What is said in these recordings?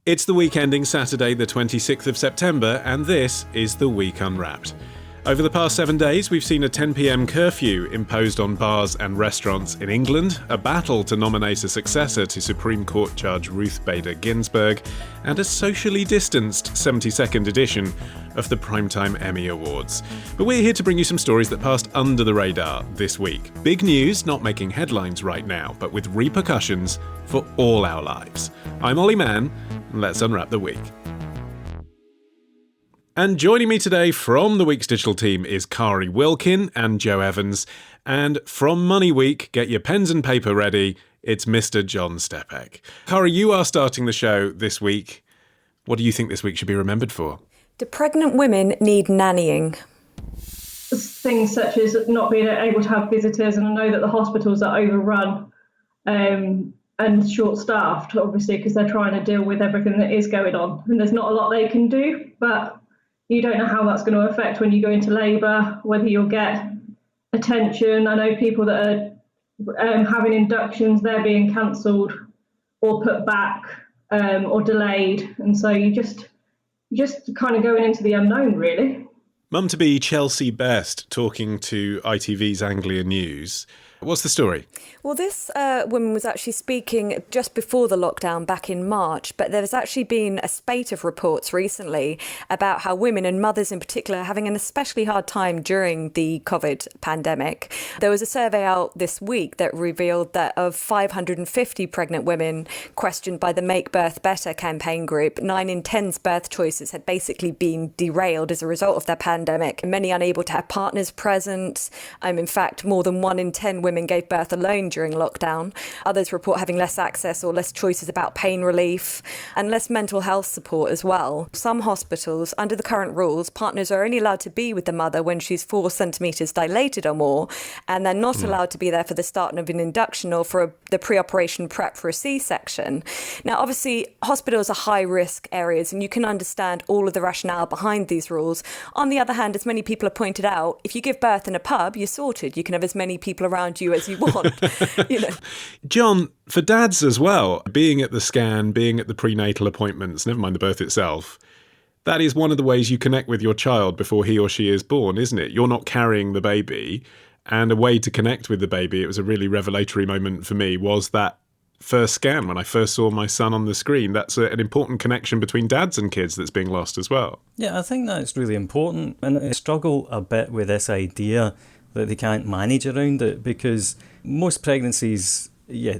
It's the week ending Saturday, the 26th of September, and this is The Week Unwrapped. Over the past 7 days, we've seen a 10 p.m. curfew imposed on bars and restaurants in England, a battle to nominate a successor to Supreme Court Judge Ruth Bader Ginsburg, and a socially distanced 72nd edition of the Primetime Emmy Awards. But we're here to bring you some stories that passed under the radar this week. Big news, not making headlines right now, but with repercussions for all our lives. I'm Ollie Mann, and let's unwrap the week. And joining me today from the week's digital team is Kari Wilkin and Joe Evans. And from Money Week, get your pens and paper ready, it's Mr. John Stepek. Kari, you are starting the show this week. What do you think this week should be remembered for? Do pregnant women need nannying? Things such as not being able to have visitors, and I know that the hospitals are overrun and short-staffed, obviously, because they're trying to deal with everything that is going on. And there's not a lot they can do, but you don't know how that's going to affect when you go into labour, whether you'll get attention. I know people that are having inductions, they're being cancelled or put back or delayed. And so you just kind of going into the unknown, really. Mum-to-be Chelsea Best talking to ITV's Anglia News. What's the story? Well, this woman was actually speaking just before the lockdown back in March, but there's actually been a spate of reports recently about how women and mothers in particular are having an especially hard time during the COVID pandemic. There was a survey out this week that revealed that of 550 pregnant women questioned by the Make Birth Better campaign group, 9 in 10's birth choices had basically been derailed as a result of their pandemic. Many unable to have partners present. In fact, more than 1 in 10 women gave birth alone during lockdown. Others report having less access or less choices about pain relief and less mental health support as well. Some hospitals, under the current rules, partners are only allowed to be with the mother when she's 4 centimetres dilated or more, and they're not allowed to be there for the start of an induction or for the pre-operation prep for a C-section. Now, obviously, hospitals are high-risk areas, and you can understand all of the rationale behind these rules. On the other hand, as many people have pointed out, if you give birth in a pub, you're sorted. You can have as many people around you as you want. John, for dads as well, being at the scan, being at the prenatal appointments, never mind the birth itself, that is one of the ways you connect with your child before he or she is born, isn't it? You're not carrying the baby, and a way to connect with the baby, it was a really revelatory moment for me, was that first scan when I first saw my son on the screen. That's an important connection between dads and kids that's being lost as well. Yeah, I think that's really important, and I struggle a bit with this idea that they can't manage around it, because most pregnancies,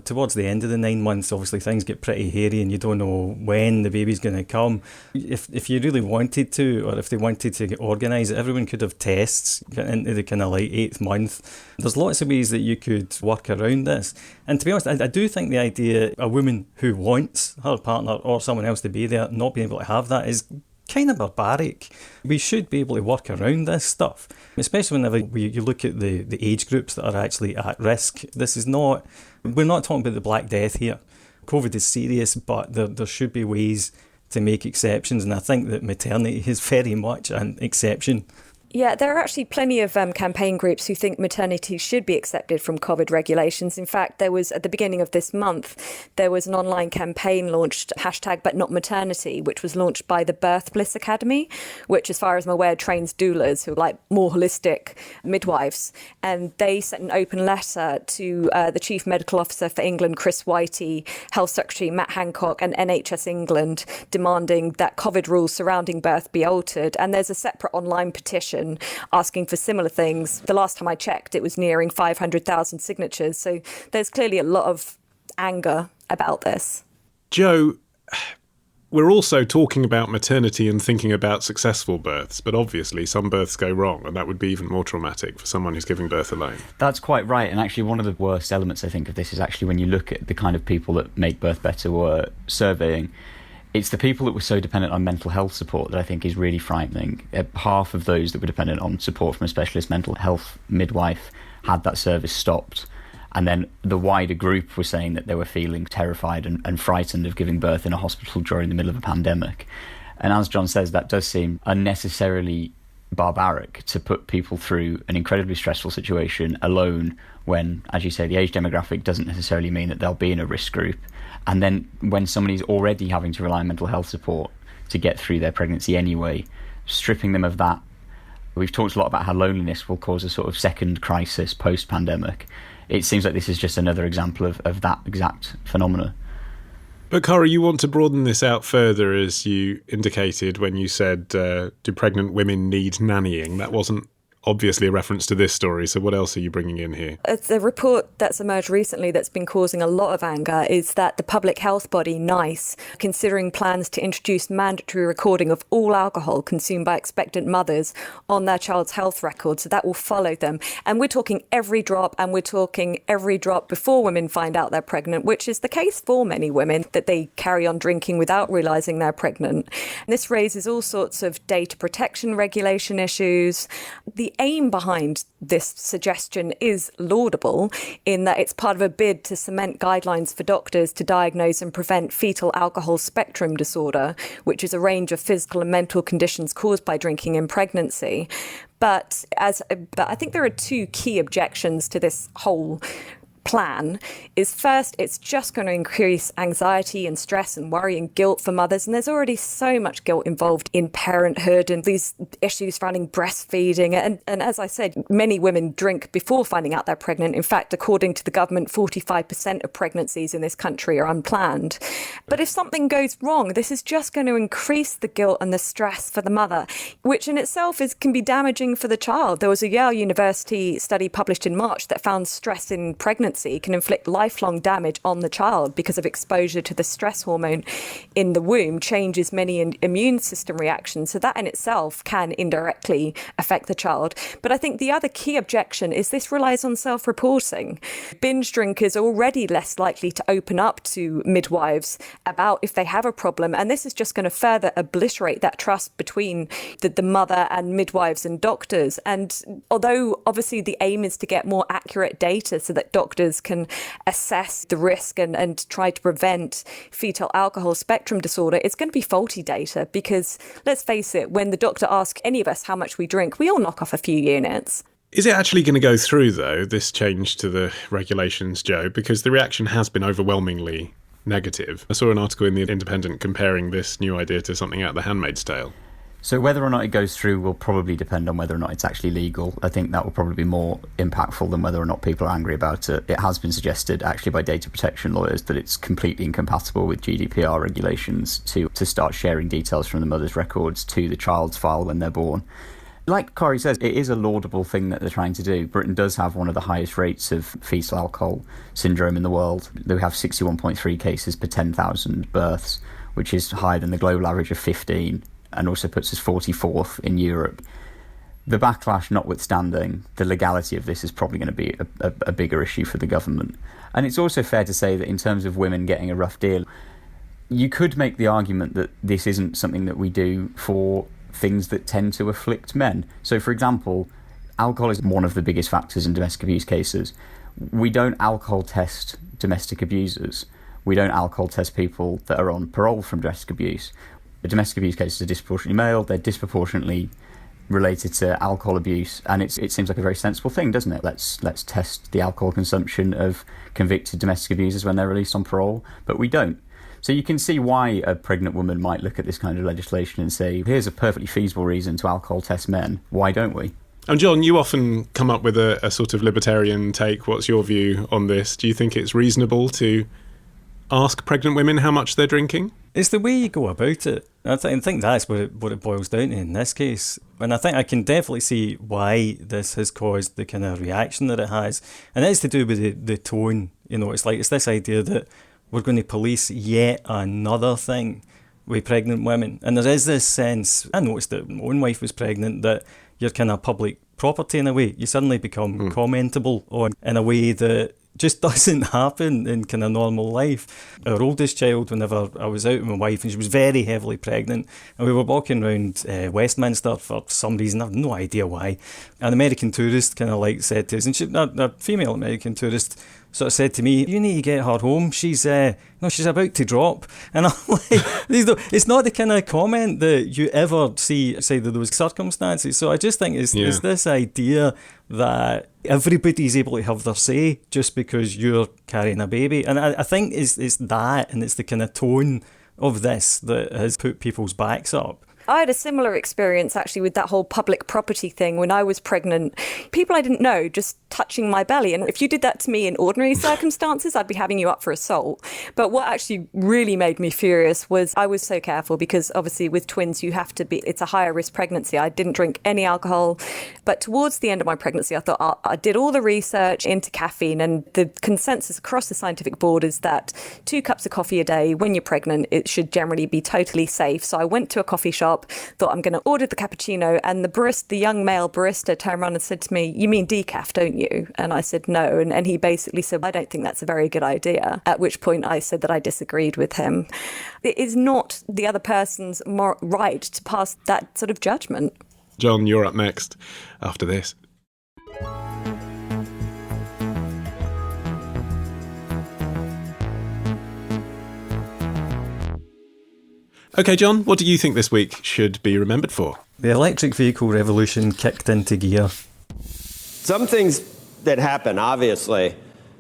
towards the end of the 9 months, obviously things get pretty hairy and you don't know when the baby's going to come. If you really wanted to, or if they wanted to organise it, everyone could have tests into the kind of like 8th month. There's lots of ways that you could work around this. And to be honest, I do think the idea a woman who wants her partner or someone else to be there not being able to have that is kind of barbaric. We should be able to work around this stuff, especially whenever you look at the age groups that are actually at risk. We're not talking about the Black Death here. COVID is serious, but there should be ways to make exceptions, and I think that maternity is very much an exception. Yeah, there are actually plenty of campaign groups who think maternity should be accepted from COVID regulations. In fact, there was, at the beginning of this month, there was an online campaign launched, #ButNotMaternity, which was launched by the Birth Bliss Academy, which, as far as I'm aware, trains doulas who are like more holistic midwives. And they sent an open letter to the Chief Medical Officer for England, Chris Whitey, Health Secretary Matt Hancock, and NHS England, demanding that COVID rules surrounding birth be altered. And there's a separate online petition asking for similar things. The last time I checked, it was nearing 500,000 signatures. So there's clearly a lot of anger about this. Joe, we're also talking about maternity and thinking about successful births, but obviously some births go wrong, and that would be even more traumatic for someone who's giving birth alone. That's quite right. And actually one of the worst elements, I think, of this is actually when you look at the kind of people that Make Birth Better were surveying, it's the people that were so dependent on mental health support that I think is really frightening. Half of those that were dependent on support from a specialist mental health midwife had that service stopped. And then the wider group were saying that they were feeling terrified and frightened of giving birth in a hospital during the middle of a pandemic. And as John says, that does seem unnecessarily barbaric to put people through an incredibly stressful situation alone when, as you say, the age demographic doesn't necessarily mean that they'll be in a risk group. And then when somebody's already having to rely on mental health support to get through their pregnancy anyway, stripping them of that. We've talked a lot about how loneliness will cause a sort of second crisis post-pandemic. It seems like this is just another example of that exact phenomena. But Cara, you want to broaden this out further, as you indicated when you said, do pregnant women need nannying? That wasn't obviously a reference to this story, so what else are you bringing in here? The report that's emerged recently that's been causing a lot of anger is that the public health body, NICE, considering plans to introduce mandatory recording of all alcohol consumed by expectant mothers on their child's health record, so that will follow them. And we're talking every drop, and we're talking every drop before women find out they're pregnant, which is the case for many women, that they carry on drinking without realising they're pregnant. And this raises all sorts of data protection regulation issues. The aim behind this suggestion is laudable in that it's part of a bid to cement guidelines for doctors to diagnose and prevent fetal alcohol spectrum disorder, which is a range of physical and mental conditions caused by drinking in pregnancy. But I think there are two key objections to this whole plan. Is first, it's just going to increase anxiety and stress and worry and guilt for mothers. And there's already so much guilt involved in parenthood and these issues surrounding breastfeeding. And as I said, many women drink before finding out they're pregnant. In fact, according to the government, 45% of pregnancies in this country are unplanned. But if something goes wrong, this is just going to increase the guilt and the stress for the mother, which in itself can be damaging for the child. There was a Yale University study published in March that found stress in pregnancy can inflict lifelong damage on the child because of exposure to the stress hormone in the womb, changes many immune system reactions. So that in itself can indirectly affect the child. But I think the other key objection is this relies on self-reporting. Binge drinkers are already less likely to open up to midwives about if they have a problem. And this is just going to further obliterate that trust between the mother and midwives and doctors. And although obviously the aim is to get more accurate data so that doctors can assess the risk and try to prevent fetal alcohol spectrum disorder, it's going to be faulty data because, let's face it, when the doctor asks any of us how much we drink, we all knock off a few units. Is it actually going to go through, though, this change to the regulations, Joe? Because the reaction has been overwhelmingly negative. I saw an article in The Independent comparing this new idea to something out of The Handmaid's Tale. So whether or not it goes through will probably depend on whether or not it's actually legal. I think that will probably be more impactful than whether or not people are angry about it. It has been suggested actually by data protection lawyers that it's completely incompatible with GDPR regulations to start sharing details from the mother's records to the child's file when they're born. Like Corey says, it is a laudable thing that they're trying to do. Britain does have one of the highest rates of fetal alcohol syndrome in the world. We have 61.3 cases per 10,000 births, which is higher than the global average of 15. And also puts us 44th in Europe. The backlash notwithstanding, the legality of this is probably going to be a bigger issue for the government. And it's also fair to say that in terms of women getting a rough deal, you could make the argument that this isn't something that we do for things that tend to afflict men. So, for example, alcohol is one of the biggest factors in domestic abuse cases. We don't alcohol test domestic abusers. We don't alcohol test people that are on parole from domestic abuse. The domestic abuse cases are disproportionately male, they're disproportionately related to alcohol abuse, and it seems like a very sensible thing, doesn't it? Let's test the alcohol consumption of convicted domestic abusers when they're released on parole, but we don't. So you can see why a pregnant woman might look at this kind of legislation and say, here's a perfectly feasible reason to alcohol test men, why don't we? And John, you often come up with a sort of libertarian take. What's your view on this? Do you think it's reasonable to ask pregnant women how much they're drinking? It's the way you go about it. I think that's what it boils down to in this case. And I think I can definitely see why this has caused the kind of reaction that it has. And it is to do with the tone. You know, it's this idea that we're going to police yet another thing with pregnant women. And there is this sense, I noticed that my own wife was pregnant, that you're kind of public property in a way. You suddenly become commentable on in a way that just doesn't happen in kind of normal life. Our oldest child, whenever I was out with my wife, and she was very heavily pregnant, and we were walking around Westminster for some reason, I have no idea why. An American tourist kind of said to us, and a female American tourist sort of said to me, "You need to get her home. She's she's about to drop." And I'm like, it's not the kind of comment that you ever see outside of those circumstances. So I just think it's this idea that everybody's able to have their say just because you're carrying a baby. And I think it's that, and it's the kind of tone of this that has put people's backs up. I had a similar experience actually with that whole public property thing when I was pregnant. People I didn't know just touching my belly. And if you did that to me in ordinary circumstances, I'd be having you up for assault. But what actually really made me furious was I was so careful because obviously with twins, you have to be, it's a higher risk pregnancy. I didn't drink any alcohol. But towards the end of my pregnancy, I thought I did all the research into caffeine, and the consensus across the scientific board is that 2 cups of coffee a day when you're pregnant, it should generally be totally safe. So I went to a coffee shop, thought I'm going to order the cappuccino, and the young male barista turned around and said to me, "You mean decaf, don't you?" And I said no, and he basically said, "I don't think that's a very good idea," at which point I said that I disagreed with him. It is not the other person's right to pass that sort of judgment. John, you're up next after this. OK, John, what do you think this week should be remembered for? The electric vehicle revolution kicked into gear. Some things that happen, obviously,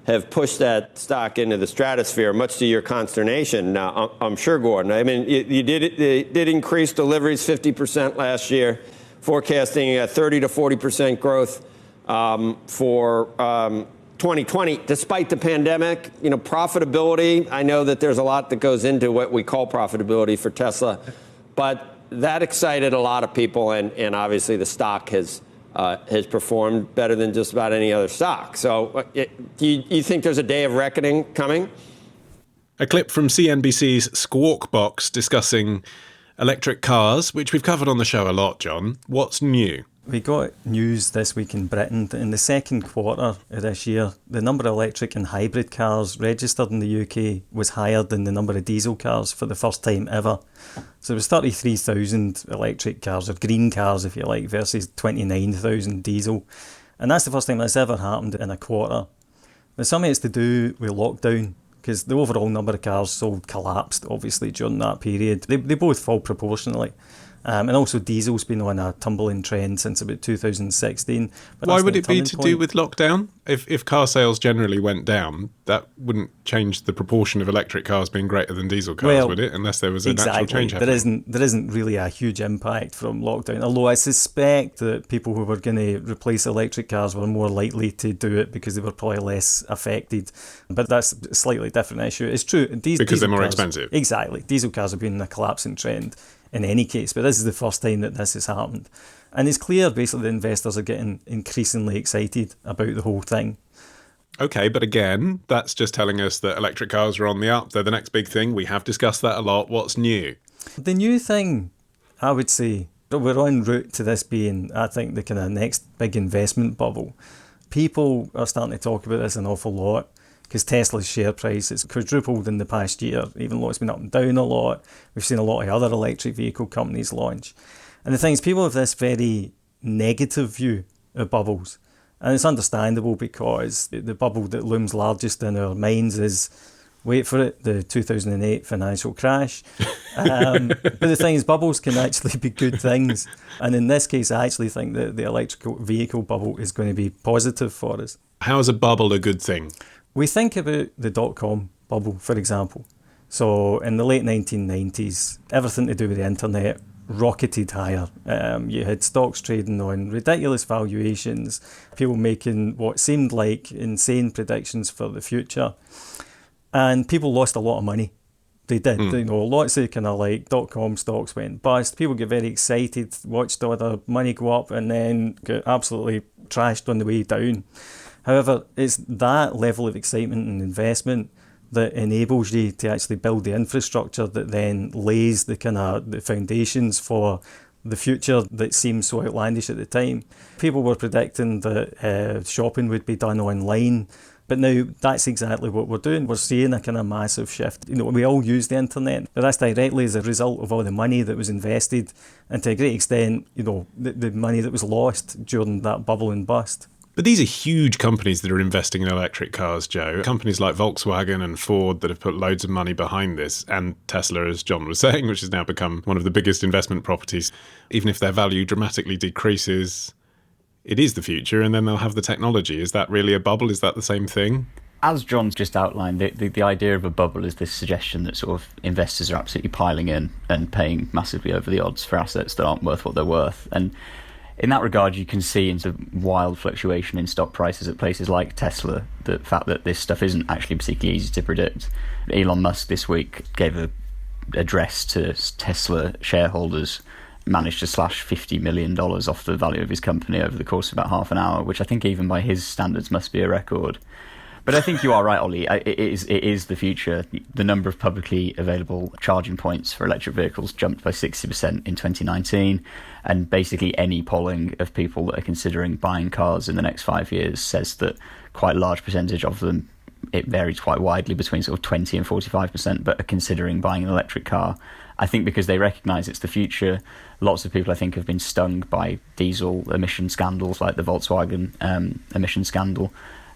have pushed that stock into the stratosphere, much to your consternation, I'm sure, Gordon. I mean, you did increase deliveries 50% last year, forecasting a 30 to 40% growth for 2020, despite the pandemic. You know, profitability, I know that there's a lot that goes into what we call profitability for Tesla, but that excited a lot of people, and obviously the stock has performed better than just about any other stock. So do you think there's a day of reckoning coming? A clip from CNBC's Squawk Box discussing electric cars, which we've covered on the show a lot, John. What's new? We got news this week in Britain that in the second quarter of this year, the number of electric and hybrid cars registered in the UK was higher than the number of diesel cars for the first time ever. So it was 33,000 electric cars, or green cars if you like, versus 29,000 diesel. And that's the first time that's ever happened in a quarter. Now, some of it's to do with lockdown, because the overall number of cars sold collapsed, obviously, during that period. They both fall proportionally. And also diesel's been on a tumbling trend since about 2016. Why would it be to do with lockdown? If car sales generally went down, that wouldn't change the proportion of electric cars being greater than diesel cars, would it? Unless there was a natural change happening. There isn't really a huge impact from lockdown, although I suspect that people who were going to replace electric cars were more likely to do it because they were probably less affected. But that's a slightly different issue. It's true. Because they're more expensive. Exactly. Diesel cars have been in a collapsing trend in any case, but this is the first time that this has happened. And it's clear, basically, that investors are getting increasingly excited about the whole thing. OK, but again, that's just telling us that electric cars are on the up. They're the next big thing. We have discussed that a lot. What's new? The new thing, I would say, we're en route to this being, I think, the kind of next big investment bubble. People are starting to talk about this an awful lot, because Tesla's share price has quadrupled in the past year, even though it's been up and down a lot. We've seen a lot of other electric vehicle companies launch. And the thing is, people have this very negative view of bubbles. And it's understandable, because the bubble that looms largest in our minds is, wait for it, the 2008 financial crash. But the thing is, bubbles can actually be good things. And in this case, I actually think that the electrical vehicle bubble is going to be positive for us. How is a bubble a good thing? We think about the dot-com bubble, for example. So in the late 1990s, everything to do with the internet rocketed higher. You had stocks trading on ridiculous valuations, people making what seemed like insane predictions for the future. And people lost a lot of money. They did. You know, lots of kind of like dot-com stocks went bust. People get very excited, watched all their money go up, and then get absolutely trashed on the way down. However, it's that level of excitement and investment that enables you to actually build the infrastructure that then lays the kind of the foundations for the future that seems so outlandish at the time. People were predicting that shopping would be done online, but now that's exactly what we're doing. We're seeing a kind of massive shift. You know, we all use the internet, but that's directly as a result of all the money that was invested, and to a great extent, you know, the money that was lost during that bubble and bust. But these are huge companies that are investing in electric cars, Joe. Companies like Volkswagen and Ford that have put loads of money behind this, and Tesla, as John was saying, which has now become one of the biggest investment properties. Even if their value dramatically decreases, it is the future, and then they'll have the technology. Is that really a bubble? Is that the same thing? As John's just outlined, the idea of a bubble is this suggestion that sort of investors are absolutely piling in and paying massively over the odds for assets that aren't worth what they're worth. And in that regard, you can see into wild fluctuation in stock prices at places like Tesla, the fact that this stuff isn't actually particularly easy to predict. Elon Musk this week gave an address to Tesla shareholders, managed to slash $50 million off the value of his company over the course of about half an hour, which I think even by his standards must be a record. But I think you are right, Ollie. It is the future. The number of publicly available charging points for electric vehicles jumped by 60% in 2019. And basically any polling of people that are considering buying cars in the next 5 years says that quite a large percentage of them, it varies quite widely between sort of 20 and 45%, but are considering buying an electric car. I think because they recognise it's the future. Lots of people, I think, have been stung by diesel emission scandals like the Volkswagen emission scandal.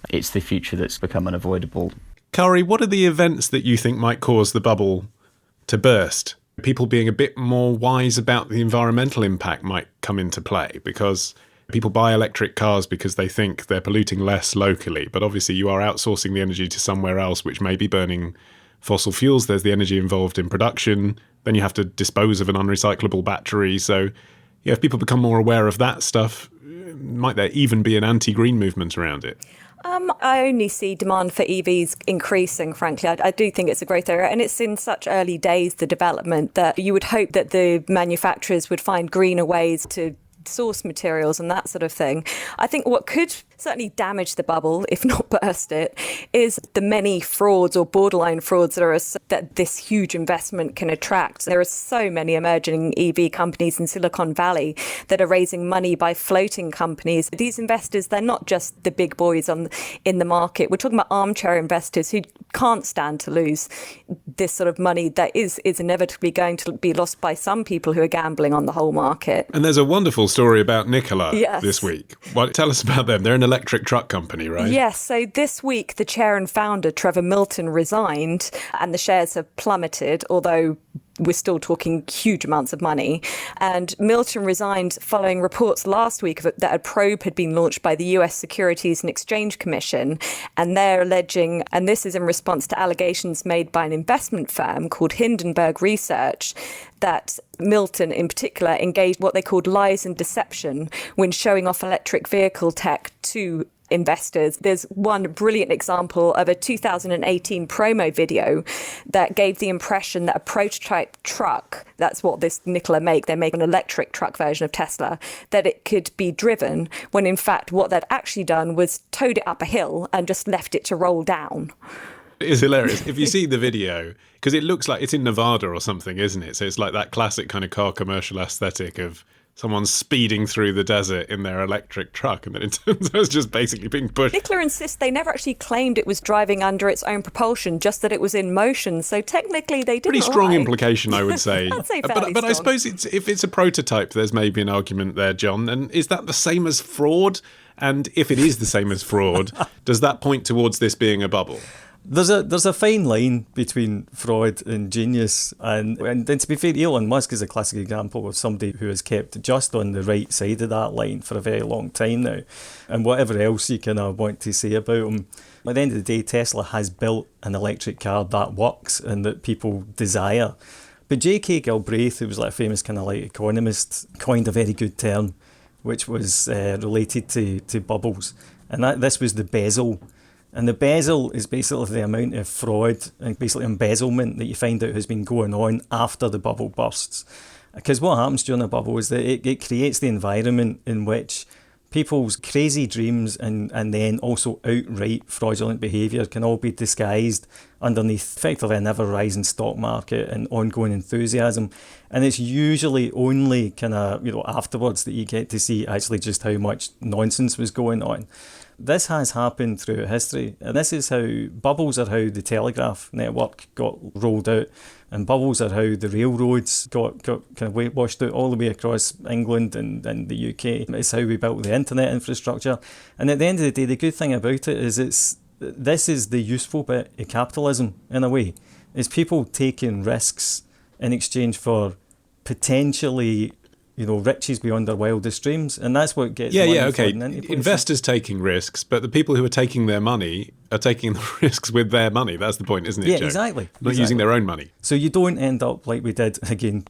It's the future that's become unavoidable. Kari, what are the events that you think might cause the bubble to burst? People being a bit more wise about the environmental impact might come into play, because people buy electric cars because they think they're polluting less locally. But obviously you are outsourcing the energy to somewhere else, which may be burning fossil fuels. There's the energy involved in production. Then you have to dispose of an unrecyclable battery. So yeah, if people become more aware of that stuff, might there even be an anti-green movement around it? I only see demand for EVs increasing, frankly. I do think it's a growth area, and it's in such early days, the development, that you would hope that the manufacturers would find greener ways to source materials and that sort of thing. I think what could certainly damage the bubble, if not burst it, is the many frauds or borderline frauds that this huge investment can attract. There are so many emerging EV companies in Silicon Valley that are raising money by floating companies. These investors, they're not just the big boys in the market. We're talking about armchair investors who can't stand to lose this sort of money that is inevitably going to be lost by some people who are gambling on the whole market. And there's a wonderful story about Nikola Yes. this week. Tell us about them. They're an electric truck company, right? Yes. So this week, the chair and founder, Trevor Milton, resigned, and the shares have plummeted, although we're still talking huge amounts of money. And Milton resigned following reports last week that a probe had been launched by the US Securities and Exchange Commission. And they're alleging, and this is in response to allegations made by an investment firm called Hindenburg Research, that Milton in particular engaged what they called lies and deception when showing off electric vehicle tech to investors. There's one brilliant example of a 2018 promo video that gave the impression that a prototype truck, that's what this Nikola make, they make an electric truck version of Tesla, that it could be driven, when in fact what they'd actually done was towed it up a hill and just left it to roll down. It's hilarious. If you see the video, because it looks like it's in Nevada or something, isn't it? So it's like that classic kind of car commercial aesthetic of someone speeding through the desert in their electric truck, and then it turns out it's just basically being pushed. Nikola insists they never actually claimed it was driving under its own propulsion, just that it was in motion. So technically they didn't Pretty strong lie. implication, I would say. I'd say but fairly I strong. suppose if it's a prototype, there's maybe an argument there, John. And is that the same as fraud? And if it is the same as fraud, does that point towards this being a bubble? There's a fine line between fraud and genius, and to be fair, Elon Musk is a classic example of somebody who has kept just on the right side of that line for a very long time now. And whatever else you kind of want to say about him, at the end of the day, Tesla has built an electric car that works and that people desire. But J.K. Galbraith, who was like a famous kind of like economist, coined a very good term, which was related to bubbles, and this was the bezel. And the bezel is basically the amount of fraud and basically embezzlement that you find out has been going on after the bubble bursts. Because what happens during a bubble is that it creates the environment in which people's crazy dreams and then also outright fraudulent behaviour can all be disguised underneath effectively an ever-rising stock market and ongoing enthusiasm. And it's usually only kind of, afterwards that you get to see actually just how much nonsense was going on. This has happened throughout history, and this is how bubbles are how the telegraph network got rolled out, and bubbles are how the railroads got kind of washed out all the way across England and the UK. It's how we built the internet infrastructure. And at the end of the day, the good thing about it is this is the useful bit of capitalism in a way. It's people taking risks in exchange for potentially, riches beyond their wildest dreams, and that's what gets okay. into places. Investors taking risks, but the people who are taking their money are taking the risks with their money. That's the point, isn't it, Joe? Exactly. Not using their own money. So you don't end up like we did, again,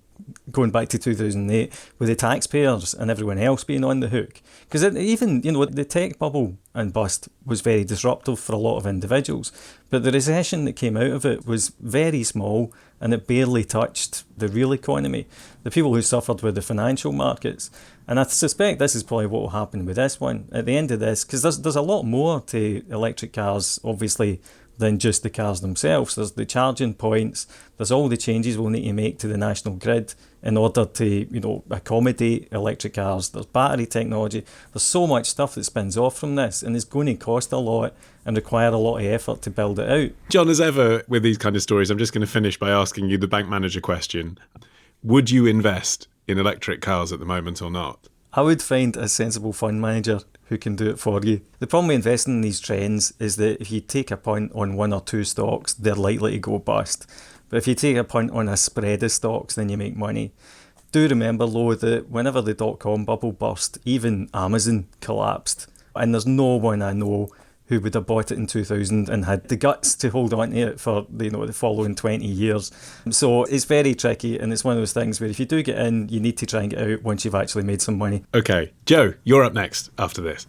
going back to 2008, with the taxpayers and everyone else being on the hook. Because even, the tech bubble and bust was very disruptive for a lot of individuals. But the recession that came out of it was very small, and it barely touched the real economy. The people who suffered were the financial markets. And I suspect this is probably what will happen with this one. At the end of this, because there's a lot more to electric cars, obviously, than just the cars themselves. There's the charging points, there's all the changes we'll need to make to the national grid in order to, accommodate electric cars. There's battery technology. There's so much stuff that spins off from this, and it's going to cost a lot and require a lot of effort to build it out. John, as ever with these kind of stories, I'm just going to finish by asking you the bank manager question. Would you invest in electric cars at the moment or not? I would find a sensible fund manager who can do it for you. The problem with investing in these trends is that if you take a punt on one or two stocks, they're likely to go bust. But if you take a punt on a spread of stocks, then you make money. Do remember, though, that whenever the dot-com bubble burst, even Amazon collapsed. And there's no one I know who would have bought it in 2000 and had the guts to hold on to it for the following 20 years. So it's very tricky, and it's one of those things where if you do get in, you need to try and get out once you've actually made some money. Okay, Joe, you're up next after this.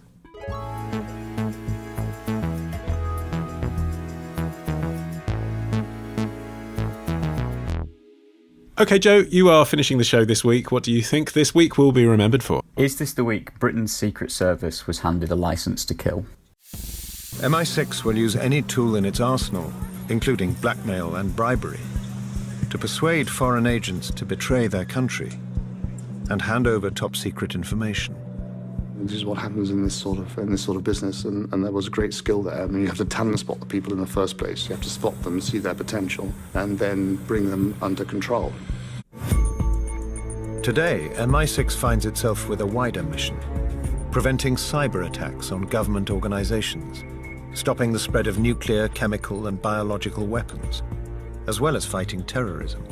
Okay, Joe, you are finishing the show this week. What do you think this week will be remembered for? Is this the week Britain's Secret Service was handed a licence to kill? MI6 will use any tool in its arsenal, including blackmail and bribery, to persuade foreign agents to betray their country and hand over top-secret information. This is what happens in this sort of business, and there was a great skill there. I mean, you have to talent spot the people in the first place. You have to spot them, see their potential, and then bring them under control. Today, MI6 finds itself with a wider mission: preventing cyber attacks on government organizations, stopping the spread of nuclear, chemical, and biological weapons, as well as fighting terrorism.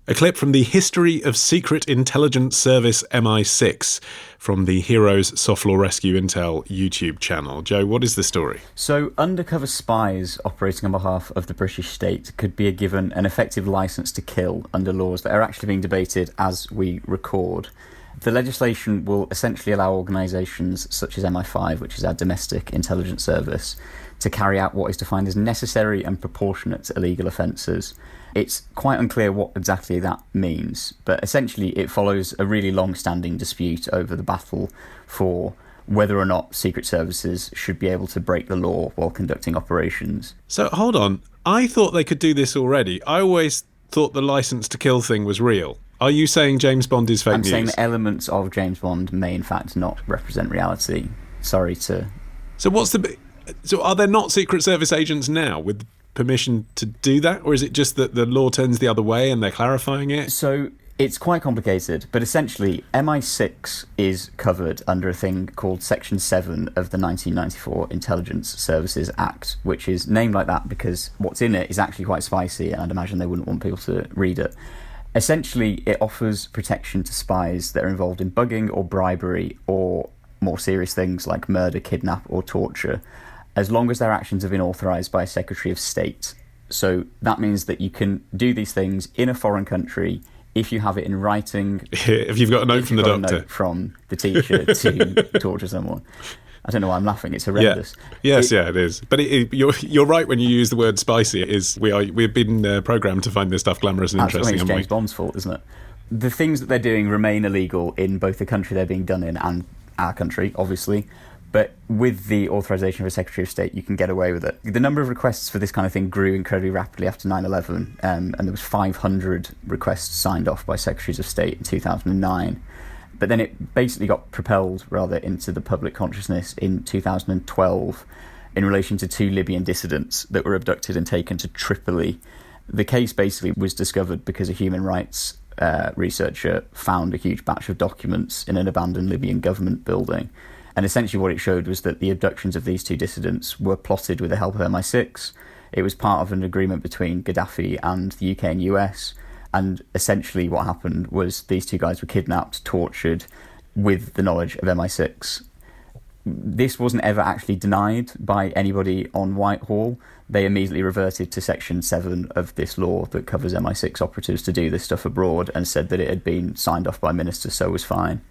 A clip from the History of Secret Intelligence Service MI6 from the Heroes Soft Law Rescue Intel YouTube channel. Joe, what is the story? So, undercover spies operating on behalf of the British state could be given an effective licence to kill under laws that are actually being debated as we record. The legislation will essentially allow organisations such as MI5, which is our domestic intelligence service, to carry out what is defined as necessary and proportionate illegal offences. It's quite unclear what exactly that means, but essentially it follows a really long-standing dispute over the battle for whether or not secret services should be able to break the law while conducting operations. So, hold on. I thought they could do this already. I always thought the licence to kill thing was real. Are you saying James Bond is fake news? I'm saying that elements of James Bond may in fact not represent reality. Sorry to... So are there not Secret Service agents now with permission to do that? Or is it just that the law turns the other way and they're clarifying it? So it's quite complicated, but essentially MI6 is covered under a thing called Section 7 of the 1994 Intelligence Services Act, which is named like that because what's in it is actually quite spicy, and I'd imagine they wouldn't want people to read it. Essentially, it offers protection to spies that are involved in bugging or bribery or more serious things like murder, kidnap or torture, as long as their actions have been authorised by a Secretary of State. So that means that you can do these things in a foreign country if you have it in writing. If you've got a note from the doctor. A note from the teacher to torture someone. I don't know why I'm laughing. It's horrendous. Yeah. Yes, it is. But you're right when you use the word spicy. It is. We've been programmed to find this stuff glamorous and interesting. It's James Bond's fault, isn't it? The things that they're doing remain illegal in both the country they're being done in and our country, obviously. But with the authorisation of a Secretary of State, you can get away with it. The number of requests for this kind of thing grew incredibly rapidly after 9/11, and there was 500 requests signed off by Secretaries of State in 2009. But then it basically got propelled rather into the public consciousness in 2012 in relation to 2 Libyan dissidents that were abducted and taken to Tripoli. The case basically was discovered because a human rights researcher found a huge batch of documents in an abandoned Libyan government building. And essentially what it showed was that the abductions of these 2 dissidents were plotted with the help of MI6. It was part of an agreement between Gaddafi and the UK and US. And essentially what happened was these 2 guys were kidnapped, tortured, with the knowledge of MI6. This wasn't ever actually denied by anybody on Whitehall. They immediately reverted to Section 7 of this law that covers MI6 operatives to do this stuff abroad and said that it had been signed off by ministers, so it was fine.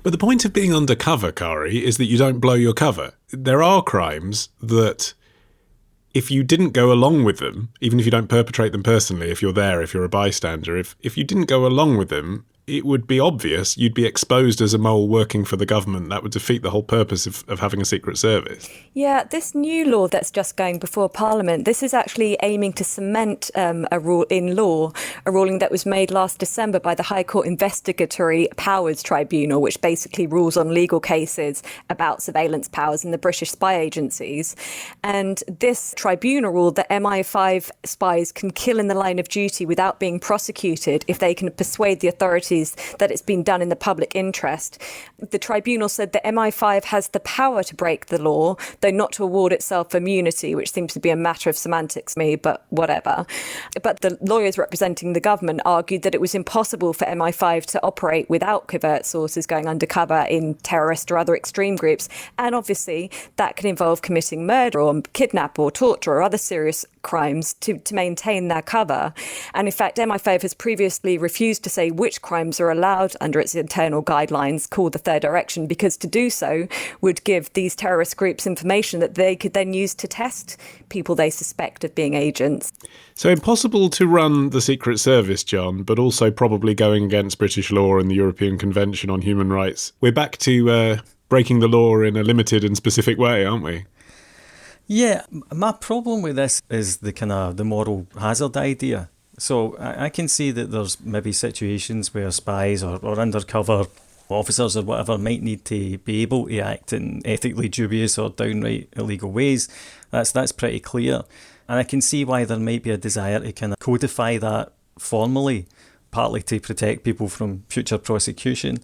But the point of being undercover, Kari, is that you don't blow your cover. There are crimes that, if you didn't go along with them, even if you don't perpetrate them personally, if you're there, if you're a bystander, if you didn't go along with them, it would be obvious you'd be exposed as a mole working for the government. That would defeat the whole purpose of having a secret service. Yeah, this new law that's just going before Parliament, this is actually aiming to cement a rule in law, a ruling that was made last December by the High Court Investigatory Powers Tribunal, which basically rules on legal cases about surveillance powers in the British spy agencies. And this tribunal ruled that MI5 spies can kill in the line of duty without being prosecuted if they can persuade the authorities that it's been done in the public interest. The tribunal said that MI5 has the power to break the law, though not to award itself immunity, which seems to be a matter of semantics to me, but whatever. But the lawyers representing the government argued that it was impossible for MI5 to operate without covert sources going undercover in terrorist or other extreme groups. And obviously that could involve committing murder or kidnap or torture or other serious crimes to maintain their cover. And in fact, MI5 has previously refused to say which crimes are allowed under its internal guidelines called the Third Direction, because to do so would give these terrorist groups information that they could then use to test people they suspect of being agents. So impossible to run the Secret Service, John, but also probably going against British law and the European Convention on Human Rights. We're back to breaking the law in a limited and specific way, aren't we? Yeah, my problem with this is the moral hazard idea. So I can see that there's maybe situations where spies or undercover officers or whatever might need to be able to act in ethically dubious or downright illegal ways. That's pretty clear. And I can see why there might be a desire to kind of codify that formally, partly to protect people from future prosecution.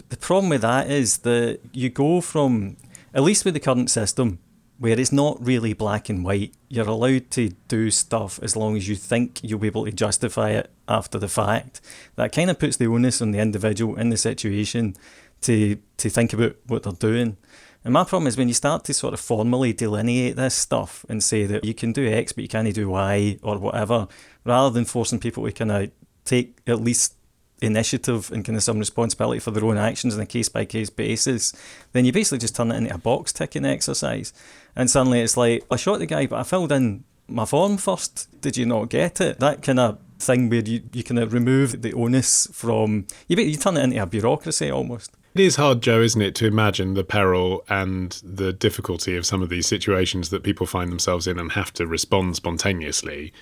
The problem with that is that you go from, at least with the current system, where it's not really black and white. You're allowed to do stuff as long as you think you'll be able to justify it after the fact. That kind of puts the onus on the individual in the situation to think about what they're doing. And my problem is when you start to sort of formally delineate this stuff and say that you can do X but you can't do Y or whatever, rather than forcing people to kind of take at least initiative and kind of some responsibility for their own actions on a case-by-case basis, then you basically just turn it into a box-ticking exercise. And suddenly it's like, I shot the guy, but I filled in my form first. Did you not get it? That kind of thing where you kind of remove the onus from... You turn it into a bureaucracy almost. It is hard, Joe, isn't it, to imagine the peril and the difficulty of some of these situations that people find themselves in and have to respond spontaneously.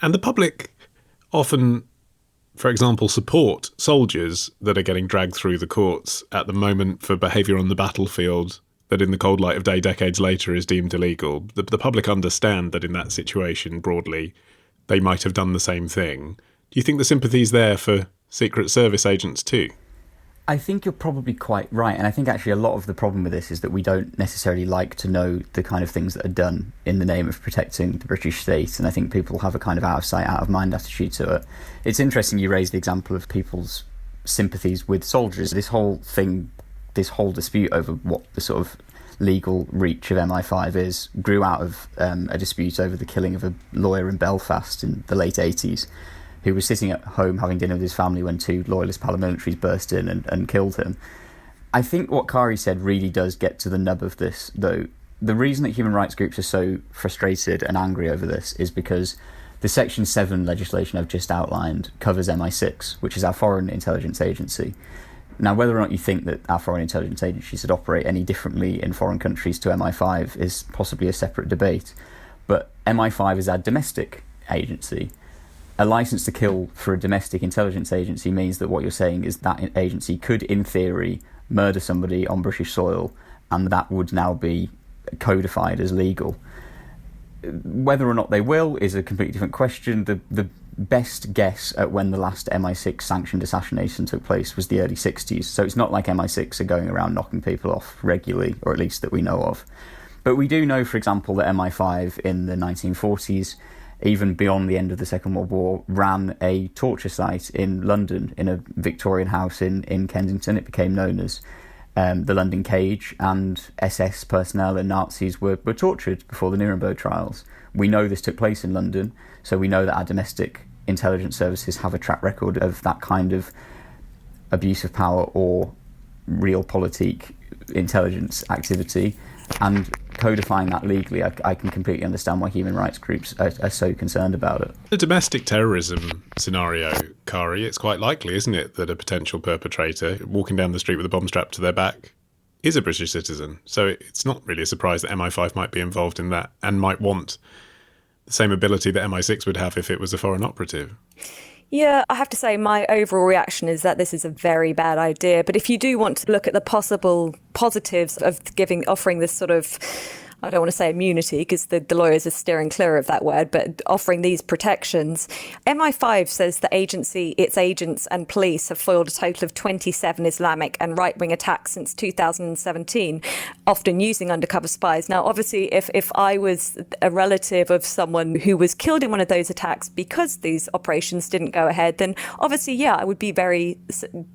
And the public often, for example, support soldiers that are getting dragged through the courts at the moment for behaviour on the battlefield that in the cold light of day decades later is deemed illegal. The public understand that in that situation, broadly, they might have done the same thing. Do you think the sympathy's there for Secret Service agents too? I think you're probably quite right, and I think actually a lot of the problem with this is that we don't necessarily like to know the kind of things that are done in the name of protecting the British state, and I think people have a kind of out of sight, out of mind attitude to it. It's interesting you raised the example of people's sympathies with soldiers. This whole dispute over what the sort of legal reach of MI5 is grew out of a dispute over the killing of a lawyer in Belfast in the late 80s, who was sitting at home having dinner with his family when 2 loyalist paramilitaries burst in and killed him. I think what Kari said really does get to the nub of this, though. The reason that human rights groups are so frustrated and angry over this is because the Section 7 legislation I've just outlined covers MI6, which is our foreign intelligence agency. Now, whether or not you think that our foreign intelligence agencies should operate any differently in foreign countries to MI5 is possibly a separate debate. But MI5 is our domestic agency. A license to kill for a domestic intelligence agency means that what you're saying is that agency could, in theory, murder somebody on British soil, and that would now be codified as legal. Whether or not they will is a completely different question. The best guess at when the last MI6 sanctioned assassination took place was the early 60s, so it's not like MI6 are going around knocking people off regularly, or at least that we know of. But we do know, for example, that MI5 in the 1940s, even beyond the end of the Second World War, ran a torture site in London, in a Victorian house in Kensington. It became known as the London Cage, and SS personnel and Nazis were tortured before the Nuremberg trials. We know this took place in London, so we know that our domestic intelligence services have a track record of that kind of abuse of power or realpolitik intelligence activity, and codifying that legally, I can completely understand why human rights groups are so concerned about it. The domestic terrorism scenario, Kari, it's quite likely, isn't it, that a potential perpetrator walking down the street with a bomb strapped to their back is a British citizen. So it's not really a surprise that MI5 might be involved in that and might want the same ability that MI6 would have if it was a foreign operative. Yeah, I have to say my overall reaction is that this is a very bad idea. But if you do want to look at the possible positives of offering this sort of, I don't want to say immunity because the lawyers are steering clear of that word, but offering these protections. MI5 says the agency, its agents and police have foiled a total of 27 Islamic and right-wing attacks since 2017, often using undercover spies. Now, obviously, if I was a relative of someone who was killed in one of those attacks because these operations didn't go ahead, then obviously, yeah, I would be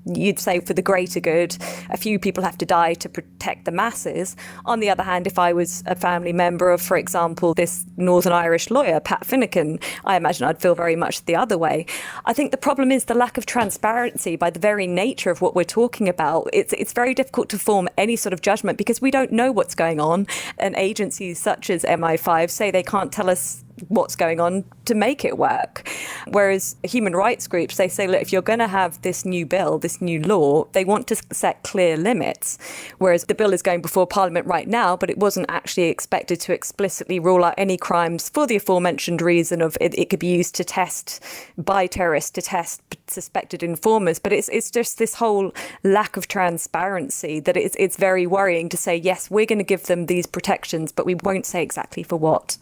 you'd say for the greater good, a few people have to die to protect the masses. On the other hand, if I was a family member of, for example, this Northern Irish lawyer, Pat Finnegan, I imagine I'd feel very much the other way. I think the problem is the lack of transparency by the very nature of what we're talking about. It's very difficult to form any sort of judgment because we don't know what's going on. And agencies such as MI5 say they can't tell us what's going on to make it work. Whereas human rights groups, they say, look, if you're going to have this new bill, this new law, they want to set clear limits. Whereas the bill is going before Parliament right now, but it wasn't actually expected to explicitly rule out any crimes for the aforementioned reason of it could be used to test by terrorists, to test suspected informers. But it's just this whole lack of transparency that it's very worrying to say, yes, we're going to give them these protections, but we won't say exactly for what.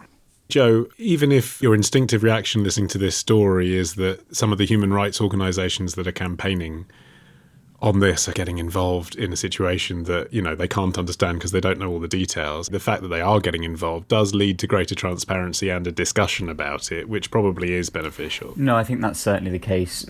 Joe, even if your instinctive reaction listening to this story is that some of the human rights organisations that are campaigning on this are getting involved in a situation that, they can't understand because they don't know all the details, the fact that they are getting involved does lead to greater transparency and a discussion about it, which probably is beneficial. No, I think that's certainly the case.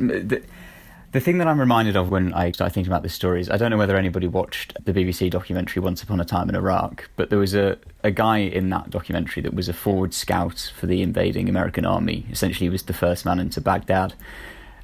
The thing that I'm reminded of when I start thinking about this story is, I don't know whether anybody watched the BBC documentary Once Upon a Time in Iraq, but there was a guy in that documentary that was a forward scout for the invading American army. Essentially, he was the first man into Baghdad.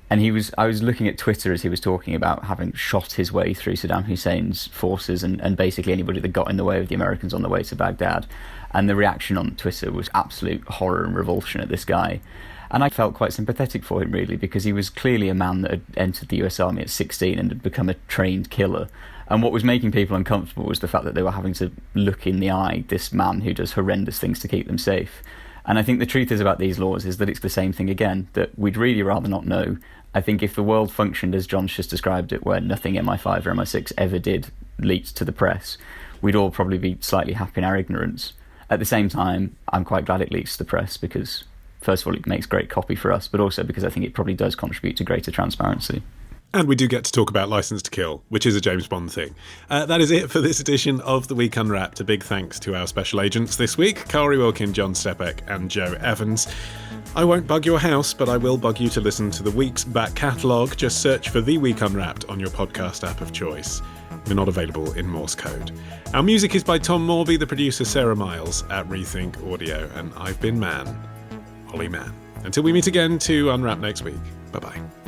And I was looking at Twitter as he was talking about having shot his way through Saddam Hussein's forces and basically anybody that got in the way of the Americans on the way to Baghdad. And the reaction on Twitter was absolute horror and revulsion at this guy. And I felt quite sympathetic for him, really, because he was clearly a man that had entered the US Army at 16 and had become a trained killer. And what was making people uncomfortable was the fact that they were having to look in the eye this man who does horrendous things to keep them safe. And I think the truth is about these laws is that it's the same thing again, that we'd really rather not know. I think if the world functioned as John's just described it, where nothing MI5 or MI6 ever did leaked to the press, we'd all probably be slightly happy in our ignorance. At the same time, I'm quite glad it leaks to the press because, first of all, it makes great copy for us, but also because I think it probably does contribute to greater transparency. And we do get to talk about Licence to Kill, which is a James Bond thing. That is it for this edition of The Week Unwrapped. A big thanks to our special agents this week, Kari Wilkin, John Stepek and Joe Evans. I won't bug your house, but I will bug you to listen to the week's back catalogue. Just search for The Week Unwrapped on your podcast app of choice. We're not available in Morse code. Our music is by Tom Morby, the producer Sarah Miles at Rethink Audio, and I've been Ollie Mann. Until we meet again to Unwrap next week. Bye-bye.